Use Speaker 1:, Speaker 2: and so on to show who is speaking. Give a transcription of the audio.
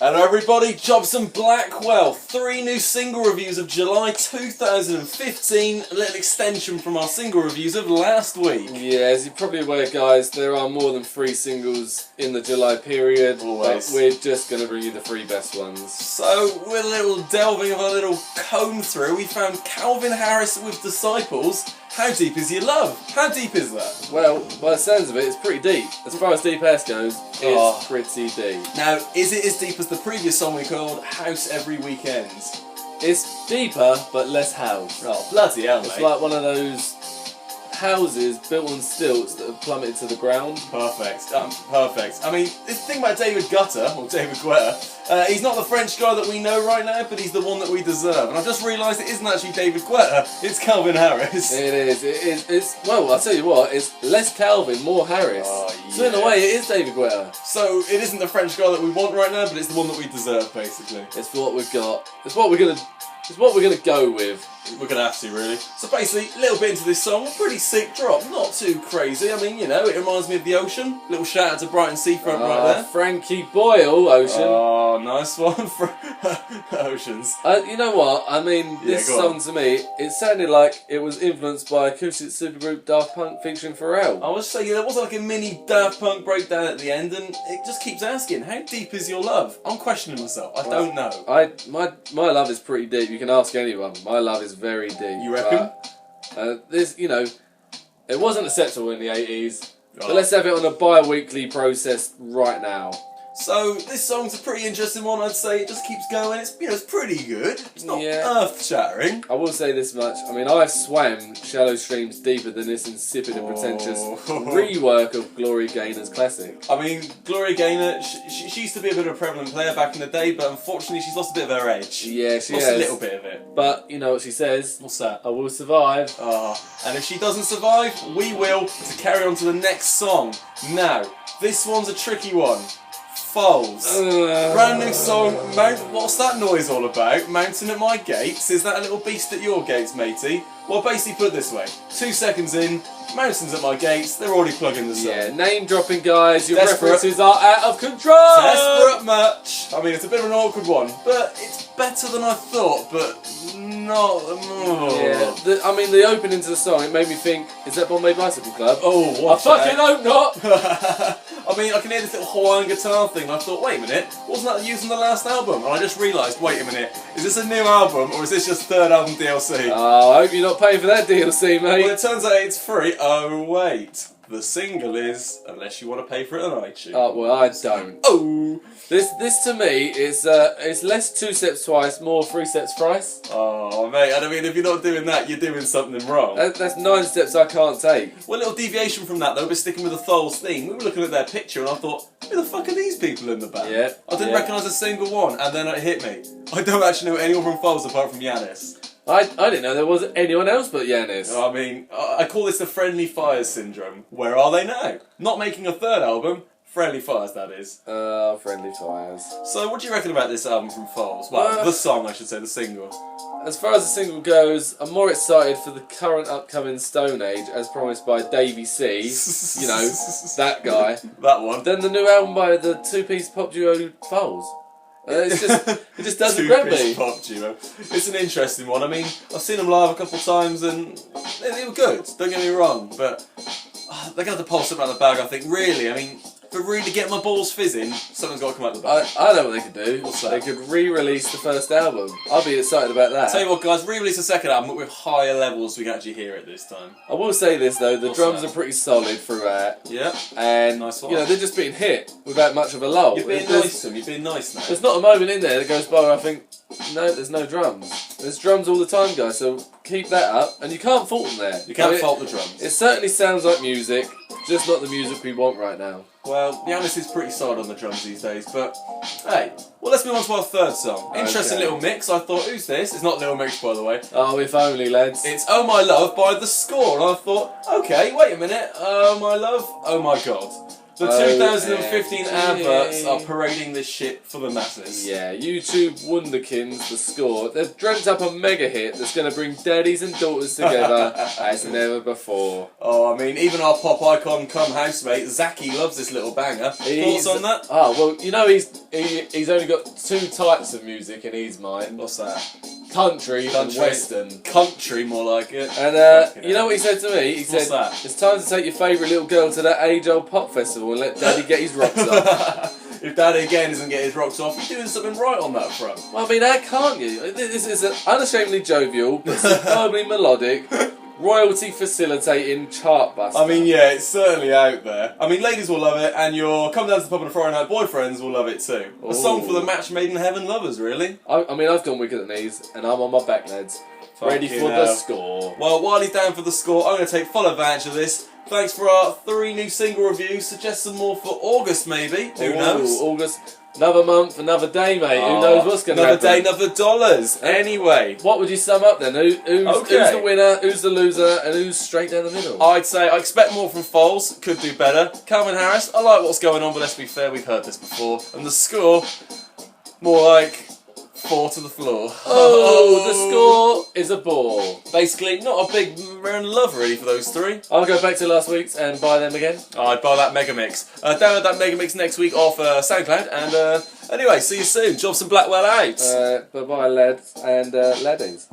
Speaker 1: Hello everybody, Jobson Blackwell. 3 new single reviews of July 2015, a little extension from our single reviews of last week.
Speaker 2: Yeah, as you're probably aware guys, there are more than 3 singles in the July period.
Speaker 1: Always.
Speaker 2: But we're just going to review the 3 best ones.
Speaker 1: So, with a little delving of a little comb through, we found Calvin Harris with Disciples. How deep is your love? How deep is that?
Speaker 2: Well, by the sounds of it, it's pretty deep. As far as deep house goes, it's pretty deep.
Speaker 1: Now, is it as deep as the previous song we called House Every Weekend?
Speaker 2: It's deeper, but less house.
Speaker 1: Oh, bloody hell,
Speaker 2: It's
Speaker 1: mate.
Speaker 2: like one of those houses built on stilts that have plummeted to the ground.
Speaker 1: Perfect. Perfect. I mean, this thing about David Guetta, or David Guetta, he's not the French guy that we know right now, but he's the one that we deserve. And I've just realised it isn't actually David Guetta, it's Calvin Harris.
Speaker 2: It is. Well, I'll tell you what, it's less Calvin, more Harris.
Speaker 1: Oh,
Speaker 2: So in a way, it is David Guetta.
Speaker 1: So it isn't the French guy that we want right now, but it's the one that we deserve, basically.
Speaker 2: It's what we've got. It's what we're gonna go with.
Speaker 1: We're going to have to, really. So basically, a little bit into this song, a pretty sick drop, not too crazy. I mean, you know, it reminds me of the ocean. Little shout out to Brighton Seafront right there.
Speaker 2: Frankie Boyle, Ocean.
Speaker 1: Oh, nice one for Oceans.
Speaker 2: You know what? I mean, this song to me, it sounded like it was influenced by acoustic supergroup Daft Punk featuring Pharrell.
Speaker 1: I was saying, there was like a mini Daft Punk breakdown at the end, and it just keeps asking, how deep is your love? I'm questioning myself. I don't know.
Speaker 2: My love is pretty deep. You can ask anyone. My love is very deep.
Speaker 1: You reckon?
Speaker 2: This, you know, it wasn't acceptable in the 80s, but let's have it on a bi-weekly process right now.
Speaker 1: So this song's a pretty interesting one, I'd say. It just keeps going. It's, you know, it's pretty good. It's not earth-shattering.
Speaker 2: I will say this much. I mean, I've swam shallow streams deeper than this insipid and pretentious rework of Gloria Gaynor's classic.
Speaker 1: I mean, Gloria Gaynor, she used to be a bit of a prevalent player back in the day, but unfortunately she's lost a bit of her edge.
Speaker 2: Yeah, she
Speaker 1: lost
Speaker 2: has.
Speaker 1: a little bit of it.
Speaker 2: But, you know what she says?
Speaker 1: What's that?
Speaker 2: I will survive.
Speaker 1: And if she doesn't survive, we will, to carry on to the next song. Now, this one's a tricky one. Foals. Brand new song. What's that noise all about? Mountain at my gates? Is that a little beast at your gates, matey? Well, basically put it this way. 2 seconds in, mountains at my gates, they're already plugging the song.
Speaker 2: Yeah, name dropping guys, your
Speaker 1: Desperate.
Speaker 2: references are out of control!
Speaker 1: Desperate much. I mean, it's a bit of an awkward one, but it's better than I thought, but not...
Speaker 2: Yeah, I mean, the opening to the song, it made me think, is that Bombay Bicycle Club?
Speaker 1: Oh,
Speaker 2: I fucking hope not!
Speaker 1: I mean, I can hear this little Hawaiian guitar thing, and I thought, wait a minute, wasn't that used in the last album? And I just realised, wait a minute, is this a new album, or is this just third album DLC?
Speaker 2: Oh, I hope you're not paying for that DLC, mate.
Speaker 1: Well, it turns out it's free. Oh, wait. The single is, unless you want to pay for it on iTunes.
Speaker 2: Oh, well, I don't.
Speaker 1: Oh!
Speaker 2: This to me is less 2 steps twice, more 3 steps thrice.
Speaker 1: Oh, mate, I mean, if you're not doing that, you're doing something wrong.
Speaker 2: That's 9 steps I can't take.
Speaker 1: Well, a little deviation from that, though, we're sticking with the Tholes theme. We were looking at their picture, and I thought, who the fuck are these people in the band?
Speaker 2: Yeah.
Speaker 1: I didn't recognise a single one, and then it hit me. I don't actually know anyone from Tholes apart from Yanis.
Speaker 2: I didn't know there was anyone else but Yanis.
Speaker 1: I mean, I call this the Friendly Fires syndrome. Where are they now? Not making a third album. Friendly Fires, that is.
Speaker 2: Friendly Fires.
Speaker 1: So, what do you reckon about this album from Foles? Well, the song, I should say, the single.
Speaker 2: As far as the single goes, I'm more excited for the current upcoming Stone Age, as promised by Davey C, you know, that guy,
Speaker 1: that one,
Speaker 2: than the new album by the 2-piece pop duo Foles. It just doesn't grab me.
Speaker 1: Pop duo. It's an interesting one. I mean, I've seen them live a couple of times and they were good, don't get me wrong, but they're going to have to pull something out of the bag, I think, really. I mean, for really to get my balls fizzing, something's got to come out of the bag.
Speaker 2: I know what they could do.
Speaker 1: What's that?
Speaker 2: They could re-release the first album. I'll be excited about that.
Speaker 1: Tell you what, guys, re-release the second album, but with higher levels so we can actually hear it this time.
Speaker 2: I will say this, though, the drums are pretty solid throughout.
Speaker 1: Yeah.
Speaker 2: And,
Speaker 1: nice one.
Speaker 2: you know, they're just being hit without much of a lull.
Speaker 1: You're being nice to them, you're being nice now.
Speaker 2: There's not a moment in there that goes by where I think, no, there's no drums. There's drums all the time, guys, so keep that up. And you can't fault them there.
Speaker 1: You can't fault the drums.
Speaker 2: It certainly sounds like music, just not the music we want right now.
Speaker 1: Well, Yanis is pretty solid on the drums these days, but hey, well, let's move on to our third song. Interesting little mix. I thought, who's this? It's not Little Mix, by the way.
Speaker 2: Oh, if only, lads.
Speaker 1: It's Oh My Love by The Score, and I thought, okay, wait a minute, Oh My Love, oh my god. The 2015 adverts are parading this shit for the masses.
Speaker 2: Yeah, YouTube Wonderkins, The Score. They've dreamt up a mega hit that's going to bring daddies and daughters together as never before.
Speaker 1: Oh, I mean, even our pop icon cum housemate, Zaki, loves this little banger. Thoughts on that?
Speaker 2: Oh, well, you know he's only got two types of music in his mind.
Speaker 1: What's that?
Speaker 2: Country and Western.
Speaker 1: Country, more like it.
Speaker 2: And you know what he said to me? He
Speaker 1: What's
Speaker 2: said,
Speaker 1: that?
Speaker 2: it's time to take your favourite little girl to that age-old pop festival and let Daddy get his rocks off.
Speaker 1: If Daddy again doesn't get his rocks off, you're doing something right on that front.
Speaker 2: Well, I mean, how can't you? This is an unashamedly jovial, but superbly melodic, royalty facilitating chart buster.
Speaker 1: I mean, yeah, it's certainly out there. I mean, ladies will love it, and your come down to the pub on a Friday night boyfriends will love it too. A song for the match made in heaven lovers, really.
Speaker 2: I mean, I've gone weaker than these, and I'm on my back, lads. Ready for the score.
Speaker 1: Well, while he's down for the score, I'm going to take full advantage of this. Thanks for our 3 new single reviews. Suggest some more for August, maybe. Who knows?
Speaker 2: August. Another month, another day, mate. Who knows what's going to happen?
Speaker 1: Another day, another dollars. Anyway.
Speaker 2: What would you sum up then? Who's the winner, who's the loser, and who's straight down the middle?
Speaker 1: I'd say I expect more from Foles. Could do better. Calvin Harris, I like what's going on, but let's be fair, we've heard this before. And the score, more like 4 to the floor.
Speaker 2: Oh, the score is a ball.
Speaker 1: Basically, not a big round of love really for those 3.
Speaker 2: I'll go back to last week's and buy them again.
Speaker 1: I'd buy that Megamix. Download that Megamix next week off SoundCloud. And anyway, see you soon. Jobson Blackwell out.
Speaker 2: Bye-bye, lads and laddies.